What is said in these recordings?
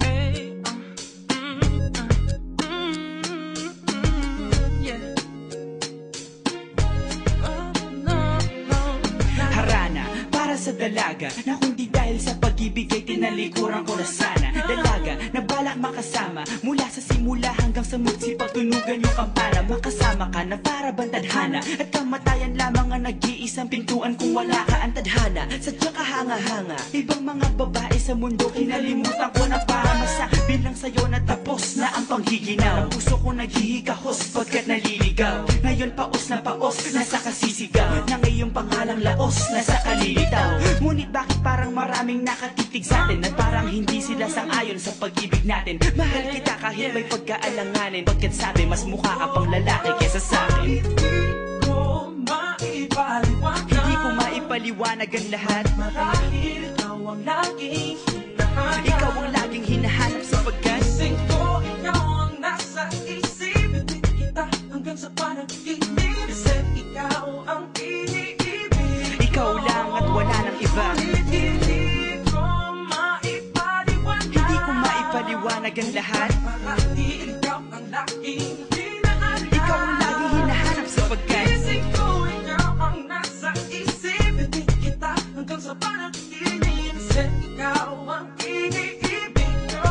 Hey, yeah. Oh, no, no. Harana para sa dalaga na kundi dahil sa pag-ibig ay tinalikuran ko na sana. Dalaga na balak makasama mula sa simula hanggang sa mugsipag tunugan yung kampana. Makasama ka na para bang tadhana at kamatayan lamang ang nag-iisang pintuan kung wala ka ang tadhana. Sadyang kahanga-hanga ibang mga babae sa mundo kinalimutan ko na para masabi lang sa'yo na tapos na ang panghiginaw. Ang puso ko naghihikahos pagkat naliligaw. Ngayon paos na nasa kasisigaw na ngayong pangalang laos nasa kalilitaw. Ngunit bakit parang maraming nakatitig sa atin at parang hindi sila sang-ayon sa pag-ibig natin. Mahal kita kahit may pagkaalanganin, pagkat sabi mas mukha ka pang lalaki kesa sa'kin. Hindi ko maipaliwanag ang lahat. Marahil ikaw ang laging hinahanap. Ikaw ang laging hinahanap sapagkat Gising ko, ikaw ang nasa isip. Hindi kita hanggang sa panaginip. Kasi ikaw ang iniibig. ikaw lang at wala nang iba. Hindi ko maipaliwanag. Hindi ko maipaliwanag ang lahat. Marahil ikaw ang laging hinahanap. Ikaw ang laging hinahanap sapagkat Gising ko, ikaw ang nasa isip. Hindi kita hanggang sa panaginip. Kasi ikaw ang iniibig ko.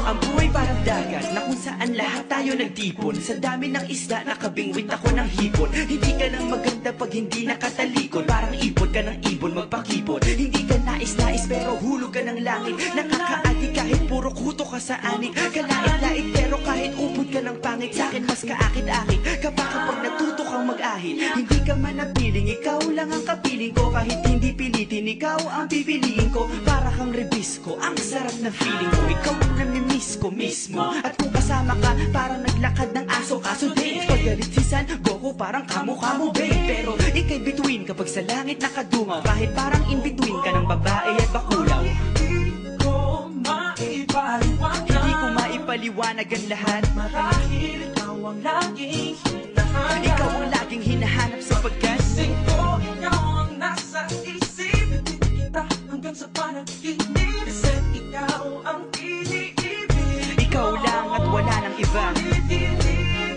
ang buhay parang dagat na kung saan lahat tayo nagtipon. Sa dami ng isda nakabingwit ako ng hipon. Hindi ka nang maganda pag hindi nakatalikod. Parang ipon ka ng ibon magpakipon. Hindi ka nais-nais pero hulog ka ng langit. Nakakaati kahit puro kuto ka sa anik. Kalait-lait pero kahit upod ka ng pangit. Sa'kin mas kaakit-akit kapag natuto kang mag-ahit. Hindi ka man napiling, ikaw lang ang kapiling ko. Kahit hindi pilitin, ikaw ang pipiliin ko. Para kang rebisco, ang sarap na feeling ko. Ikaw ang namimiss ko mismo. At kung kasama ka, parang naglakad ng aso. Kaso date, paggalit si San Goku, parang kamo-kamo babe. Pero ikay between kapag sa langit nakadungaw. Kahit parang in between ka ng babae at bakulaw. Hindi ko maipaliwanag. Hindi ko maipaliwanag ang lahat. Marahil ikaw ang laging hinahanap. Ikaw ang laging hinahanap sapagkat Gising ko, ikaw ang nasa isip. Hindi kita hanggang sa panaginip. Kasi ikaw ang iniibig. ikaw lang at wala nang iba. Hindi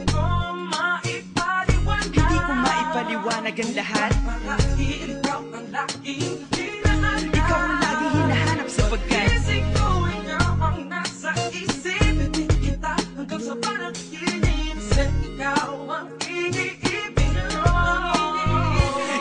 ko maipaliwanag. Hindi ko maipaliwanag ang lahat. Marahil ikaw ang laging hinahanap. Ikaw ang laging hinahanap sapagkat Gising ko, ikaw ang nasa isip. Hindi kita hanggang sa panaginip. Kasi ikaw ang iniibig ko.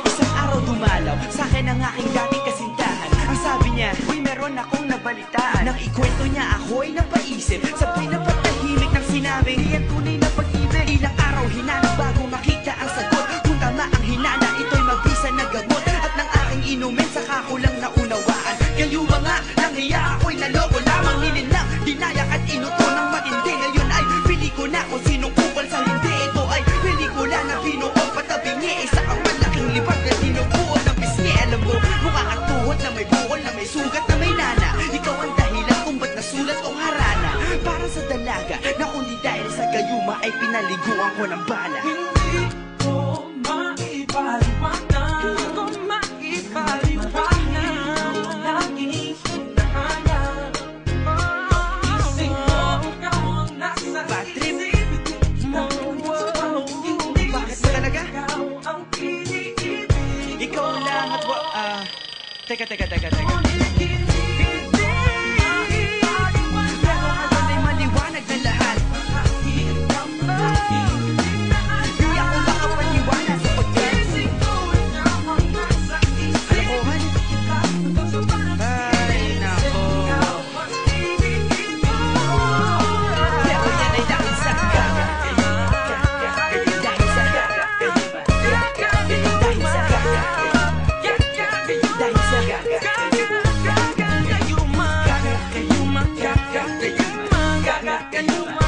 isang araw dumalaw sa'kin ang aking dating kasintahan. Ang sabi niya, uy meron akong nabalitaan. Nang ikwento niya ako'y napaisip. Sabay na patahimik ng sinabing iyan tunay na pag-ibig. Ilang araw hinanap bago makita ang sagot. Kung tama ang hinana, ito'y mabisa na gamot. At nang aking inumin, saka ko lang naunawaan. Kayo mga nanghiya ako'y naloko lamang. Nilinlang, dinayak at inuto ng matindi. Ngayon ay pili ko na kung sinong kupal sa hindi. Ito ay pelikula na binuong patabingi. Isa ang malaking lipat na dinubuo ng pisngi. Alam mo, mukha kang tuhod na may bukol na may sugat na may nana. Ikaw ang dahilan kung ba't nasulat o harana. Para sa dalaga na kundi dahil sa gayuma ay pinaliguan ko ng bala. Hindi ko maipaliwanag. Hindi ko maipaliwanag. Ang laging hinahanap. Gising ko, ikaw ang nasa Bad trip. isip. Hindi kita hanggang sa panaginip. Bakit ba talaga? Ikaw ang iniibig. Ikaw lang at Teka. Pero ngayon ay maliwanag na lahat. Di ako makapaniwanag sapagkat kalokohan. Ay, nako. Pero yan ay dahil sa Kayuma